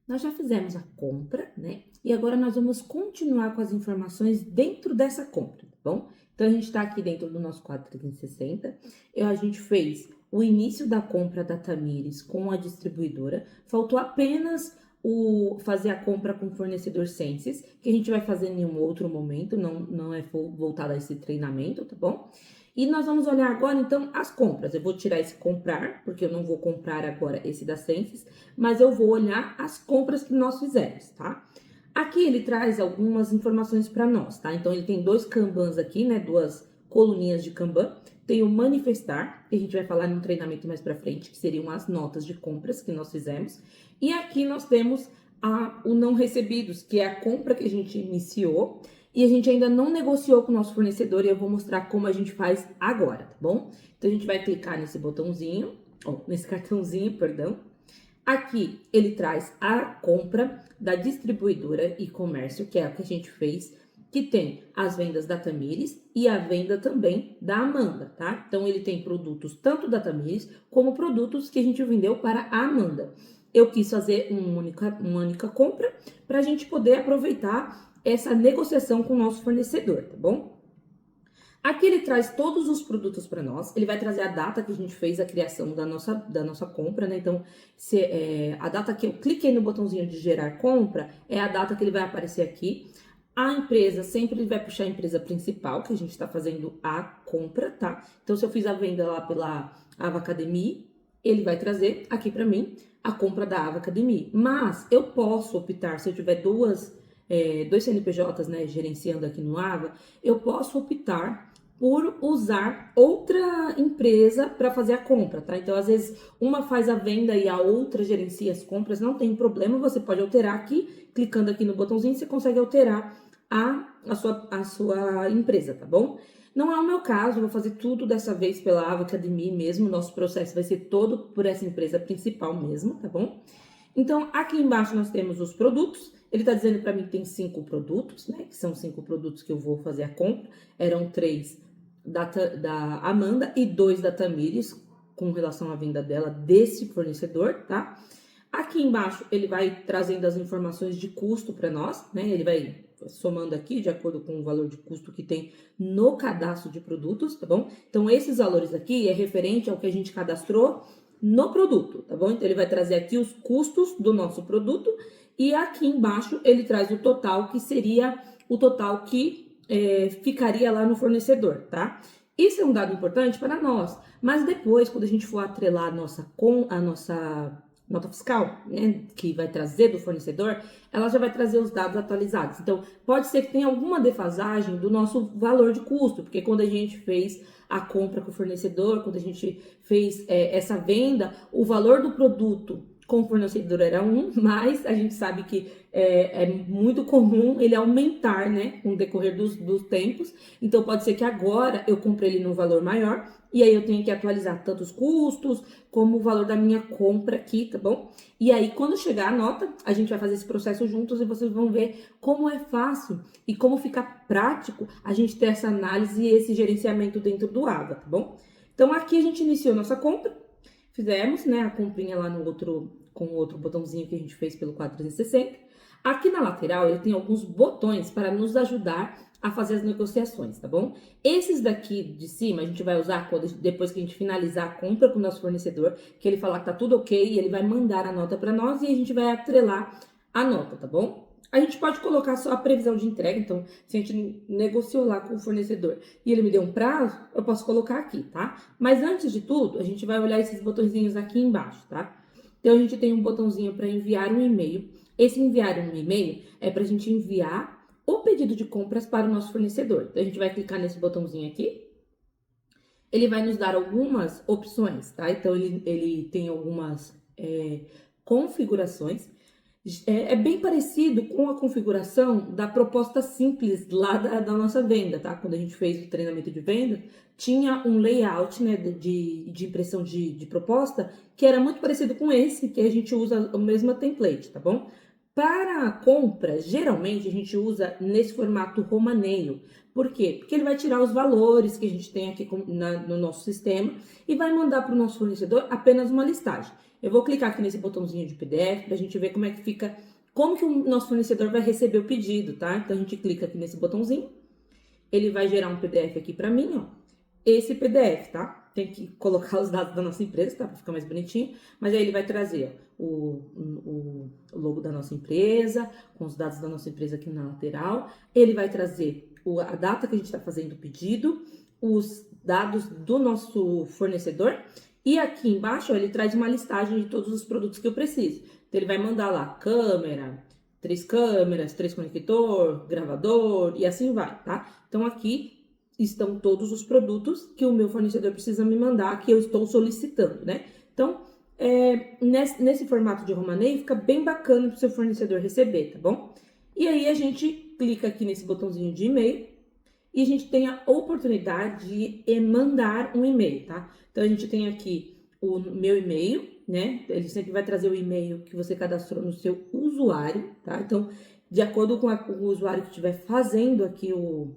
Nós já fizemos a compra, né? E agora nós vamos continuar com as informações dentro dessa compra, tá bom? Então, a gente está aqui dentro do nosso quadro 360. A gente fez o início da compra da Tamires com a distribuidora. Faltou apenas fazer a compra com o fornecedor Senses, que a gente vai fazer em um outro momento, não é voltado a esse treinamento, tá bom? E nós vamos olhar agora, então, as compras. Eu vou tirar esse comprar, porque eu não vou comprar agora esse da Senses, mas eu vou olhar as compras que nós fizemos, tá? Aqui ele traz algumas informações para nós, tá? Então, ele tem dois Kanbans aqui, né? Duas coluninhas de Kanban. Tem o manifestar, que a gente vai falar num treinamento mais para frente, que seriam as notas de compras que nós fizemos. E aqui nós temos o não recebidos, que é a compra que a gente iniciou e a gente ainda não negociou com o nosso fornecedor e eu vou mostrar como a gente faz agora, tá bom? Então, a gente vai clicar nesse botãozinho, nesse cartãozinho, perdão. Aqui, ele traz a compra da distribuidora e comércio, que é a que a gente fez, que tem as vendas da Tamires e a venda também da Amanda, tá? Então, ele tem produtos tanto da Tamires como produtos que a gente vendeu para a Amanda. Eu quis fazer uma única compra para a gente poder aproveitar essa negociação com o nosso fornecedor, tá bom? Aqui ele traz todos os produtos para nós, ele vai trazer a data que a gente fez a criação da nossa compra, né? Então, a data que eu cliquei no botãozinho de gerar compra é a data que ele vai aparecer aqui. A empresa, sempre ele vai puxar a empresa principal, que a gente está fazendo a compra, tá? Então, se eu fiz a venda lá pela Ava Academy, ele vai trazer aqui para mim a compra da Ava Academy. Mas eu posso optar, se eu tiver dois CNPJs, né, gerenciando aqui no Ava, eu posso optar por usar outra empresa para fazer a compra, tá? Então, às vezes, uma faz a venda e a outra gerencia as compras, não tem problema, você pode alterar aqui, clicando aqui no botãozinho, você consegue alterar a sua empresa, tá bom? Não é o meu caso, eu vou fazer tudo dessa vez pela Ava Academy mesmo, nosso processo vai ser todo por essa empresa principal mesmo, tá bom? Então, aqui embaixo nós temos os produtos. Ele está dizendo para mim que tem 5 produtos, né? Que são 5 produtos que eu vou fazer a compra. Eram 3 da Amanda e 2 da Tamires, com relação à venda dela desse fornecedor, tá? Aqui embaixo ele vai trazendo as informações de custo para nós, né? Ele vai somando aqui de acordo com o valor de custo que tem no cadastro de produtos, tá bom? Então, esses valores aqui é referente ao que a gente cadastrou no produto, tá bom? Então, ele vai trazer aqui os custos do nosso produto e aqui embaixo ele traz o total, que seria o total que ficaria lá no fornecedor, tá? Isso é um dado importante para nós, mas depois, quando a gente for atrelar a nossa nota fiscal, né, que vai trazer do fornecedor, ela já vai trazer os dados atualizados. Então, pode ser que tenha alguma defasagem do nosso valor de custo, porque quando a gente fez a compra com o fornecedor, quando a gente fez essa venda, o valor do produto com o fornecedor era mas a gente sabe que é muito comum ele aumentar, né, com o decorrer dos tempos. Então, pode ser que agora eu comprei ele num valor maior, e aí eu tenho que atualizar tanto os custos, como o valor da minha compra aqui, tá bom? E aí, quando chegar a nota, a gente vai fazer esse processo juntos e vocês vão ver como é fácil e como fica prático a gente ter essa análise e esse gerenciamento dentro do AVA, tá bom? Então, aqui a gente iniciou nossa compra, fizemos, né, a comprinha lá com o outro botãozinho que a gente fez pelo quadro 360. Aqui na lateral, ele tem alguns botões para nos ajudar a fazer as negociações, tá bom? Esses daqui de cima a gente vai usar depois que a gente finalizar a compra com o nosso fornecedor, que ele falar que tá tudo ok, e ele vai mandar a nota para nós e a gente vai atrelar a nota, tá bom? A gente pode colocar só a previsão de entrega, então, se a gente negociou lá com o fornecedor e ele me deu um prazo, eu posso colocar aqui, tá? Mas antes de tudo, a gente vai olhar esses botõezinhos aqui embaixo, tá? Então, a gente tem um botãozinho para enviar um e-mail. Esse enviar um e-mail é para a gente enviar o pedido de compras para o nosso fornecedor. Então, a gente vai clicar nesse botãozinho aqui. Ele vai nos dar algumas opções, tá? Então, ele tem algumas configurações. É bem parecido com a configuração da proposta simples lá da nossa venda, tá? Quando a gente fez o treinamento de venda, tinha um layout, né, de impressão de proposta que era muito parecido com esse, que a gente usa o mesmo template, tá bom? Para a compra, geralmente a gente usa nesse formato romaneio. Por quê? Porque ele vai tirar os valores que a gente tem aqui no nosso sistema e vai mandar para o nosso fornecedor apenas uma listagem. Eu vou clicar aqui nesse botãozinho de PDF para a gente ver como é que fica, como que o nosso fornecedor vai receber o pedido, tá? Então a gente clica aqui nesse botãozinho, ele vai gerar um PDF aqui para mim, ó. Esse PDF, tá? Tem que colocar os dados da nossa empresa, tá? Para ficar mais bonitinho. Mas aí ele vai trazer ó, o logo da nossa empresa, com os dados da nossa empresa aqui na lateral. Ele vai trazer a data que a gente está fazendo o pedido, os dados do nosso fornecedor. E aqui embaixo, ó, ele traz uma listagem de todos os produtos que eu preciso. Então, ele vai mandar lá câmera, 3 câmeras, 3 conector, gravador e assim vai, tá? Então, aqui estão todos os produtos que o meu fornecedor precisa me mandar, que eu estou solicitando, né? Então, nesse formato de Romanei, fica bem bacana para o seu fornecedor receber, tá bom? E aí, a gente clica aqui nesse botãozinho de e-mail e a gente tem a oportunidade de mandar um e-mail, tá? Então, a gente tem aqui o meu e-mail, né? Ele sempre vai trazer o e-mail que você cadastrou no seu usuário, tá? Então, de acordo com o usuário que estiver fazendo aqui,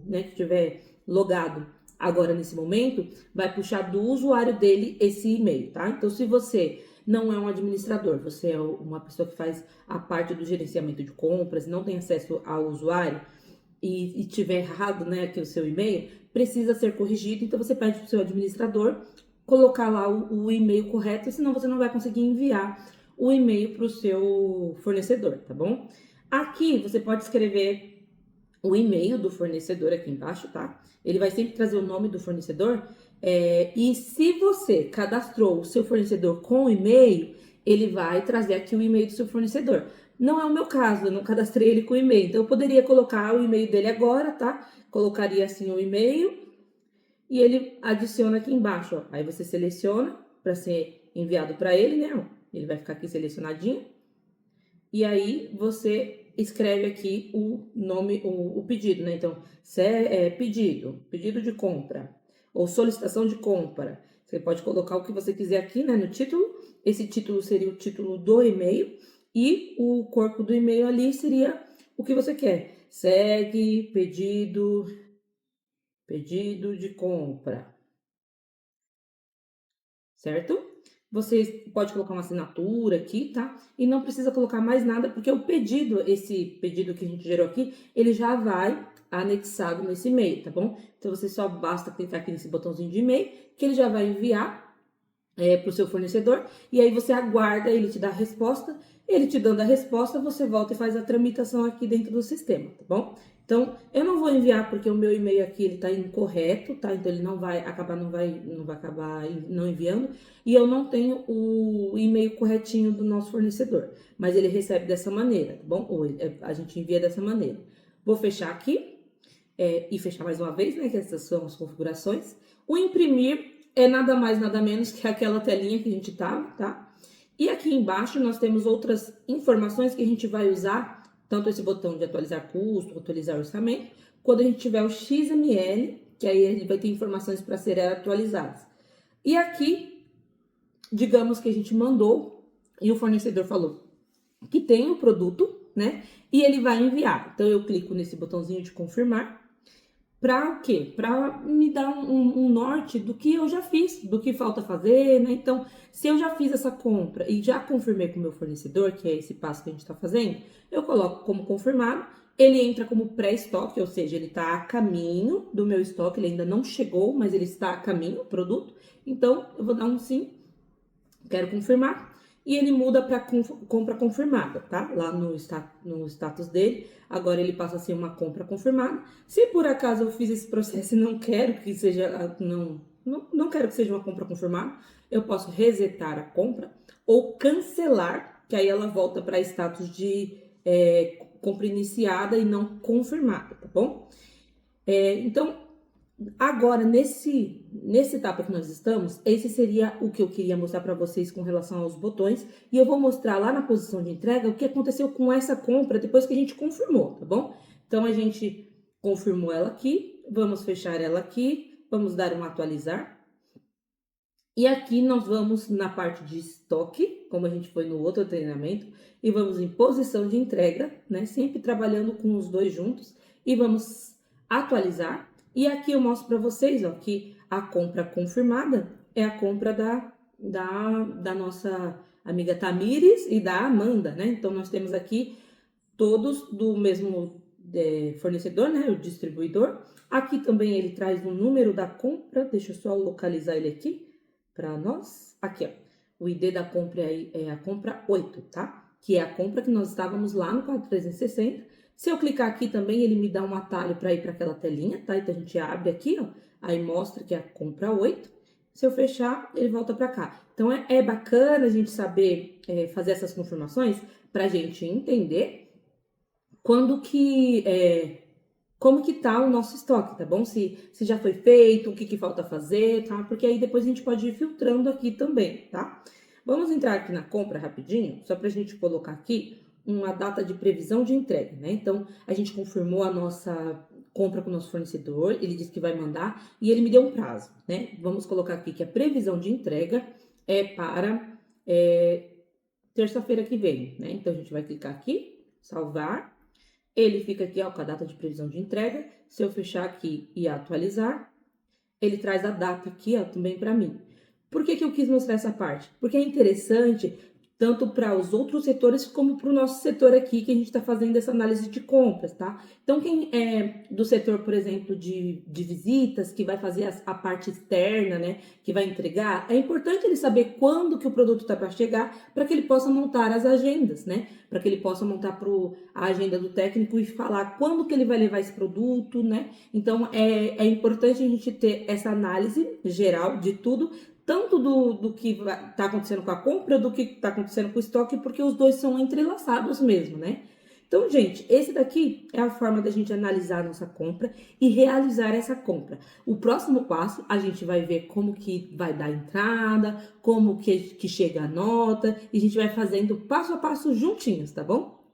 né, que estiver logado agora nesse momento, vai puxar do usuário dele esse e-mail, tá? Então, se você não é um administrador, você é uma pessoa que faz a parte do gerenciamento de compras, não tem acesso ao usuário e tiver errado, né, aqui o seu e-mail, precisa ser corrigido, então você pede para o seu administrador colocar lá o e-mail correto, senão você não vai conseguir enviar o e-mail para o seu fornecedor, tá bom? Aqui você pode escrever o e-mail do fornecedor aqui embaixo, tá? Ele vai sempre trazer o nome do fornecedor. E se você cadastrou o seu fornecedor com e-mail, ele vai trazer aqui o e-mail do seu fornecedor. Não é o meu caso, eu não cadastrei ele com e-mail. Então, eu poderia colocar o e-mail dele agora, tá? Colocaria assim o e-mail e ele adiciona aqui embaixo, ó. Aí você seleciona para ser enviado para ele, né? Ele vai ficar aqui selecionadinho. E aí você escreve aqui o nome, o pedido, né? Então, se é pedido de compra ou solicitação de compra. Você pode colocar o que você quiser aqui, né, no título. Esse título seria o título do e-mail e o corpo do e-mail ali seria o que você quer. Segue pedido de compra. Certo? Você pode colocar uma assinatura aqui, tá? E não precisa colocar mais nada, porque o pedido, esse pedido que a gente gerou aqui, ele já vai anexado nesse e-mail, tá bom? Então, você só basta clicar aqui nesse botãozinho de e-mail, que ele já vai enviar para o seu fornecedor, e aí você aguarda ele te dar a resposta, ele te dando a resposta, você volta e faz a tramitação aqui dentro do sistema, tá bom? Então, eu não vou enviar porque o meu e-mail aqui ele tá incorreto, tá? Então ele não vai acabar não enviando, e eu não tenho o e-mail corretinho do nosso fornecedor, mas ele recebe dessa maneira, tá bom? Ou a gente envia dessa maneira. Vou fechar aqui e fechar mais uma vez, né? Que essas são as configurações. O imprimir é nada mais, nada menos que aquela telinha que a gente tava, tá? E aqui embaixo nós temos outras informações que a gente vai usar, tanto esse botão de atualizar custo, atualizar orçamento, quando a gente tiver o XML, que aí ele vai ter informações para serem atualizadas. E aqui, digamos que a gente mandou e o fornecedor falou que tem o produto, né? E ele vai enviar. Então, eu clico nesse botãozinho de confirmar. Para o quê? Para me dar um norte do que eu já fiz, do que falta fazer, né? Então, se eu já fiz essa compra e já confirmei com o meu fornecedor, que é esse passo que a gente está fazendo, eu coloco como confirmado, ele entra como pré-estoque, ou seja, ele está a caminho do meu estoque, ele ainda não chegou, mas ele está a caminho, o produto. Então, eu vou dar um sim, quero confirmar. E ele muda para compra confirmada, tá? Lá no status dele, agora ele passa a ser uma compra confirmada. Se por acaso eu fiz esse processo e não quero que seja, não quero que seja uma compra confirmada, eu posso resetar a compra ou cancelar, que aí ela volta para status de compra iniciada e não confirmada, tá bom? Então, agora, nessa etapa que nós estamos, esse seria o que eu queria mostrar para vocês com relação aos botões. E eu vou mostrar lá na posição de entrega o que aconteceu com essa compra depois que a gente confirmou, tá bom? Então, a gente confirmou ela aqui, vamos fechar ela aqui, vamos dar um atualizar. E aqui nós vamos na parte de estoque, como a gente foi no outro treinamento, e vamos em posição de entrega, né? Sempre trabalhando com os dois juntos, e vamos atualizar. E aqui eu mostro para vocês, ó, que a compra confirmada é a compra da nossa amiga Tamires e da Amanda, né? Então, nós temos aqui todos do mesmo fornecedor, né? O distribuidor. Aqui também ele traz o número da compra. Deixa eu só localizar ele aqui para nós. Aqui, ó. O ID da compra é a compra 8, tá? Que é a compra que nós estávamos lá no 4360. Se eu clicar aqui também, ele me dá um atalho para ir para aquela telinha, tá? Então, a gente abre aqui, ó. Aí mostra que é a compra 8. Se eu fechar, ele volta para cá. Então, é bacana a gente saber fazer essas confirmações para a gente entender como que tá o nosso estoque, tá bom? Se já foi feito, o que falta fazer, tá? Porque aí depois a gente pode ir filtrando aqui também, tá? Vamos entrar aqui na compra rapidinho, só pra gente colocar aqui uma data de previsão de entrega, né? Então, a gente confirmou a nossa compra com o nosso fornecedor, ele disse que vai mandar e ele me deu um prazo, né? Vamos colocar aqui que a previsão de entrega é para terça-feira que vem, né? Então, a gente vai clicar aqui, salvar. Ele fica aqui, ó, com a data de previsão de entrega. Se eu fechar aqui e atualizar, ele traz a data aqui, ó, também para mim. Por que eu quis mostrar essa parte? Porque é interessante tanto para os outros setores como para o nosso setor aqui, que a gente está fazendo essa análise de compras, tá? Então, quem é do setor, por exemplo, de visitas, que vai fazer a parte externa, né, que vai entregar, é importante ele saber quando que o produto está para chegar, para que ele possa montar as agendas, né? Para que ele possa montar a agenda do técnico e falar quando que ele vai levar esse produto, né? Então, é importante a gente ter essa análise geral de tudo, tanto do que está acontecendo com a compra, do que está acontecendo com o estoque, porque os dois são entrelaçados mesmo, né? Então, gente, esse daqui é a forma da gente analisar a nossa compra e realizar essa compra. O próximo passo, a gente vai ver como que vai dar a entrada, como que chega a nota, e a gente vai fazendo passo a passo juntinhos, tá bom?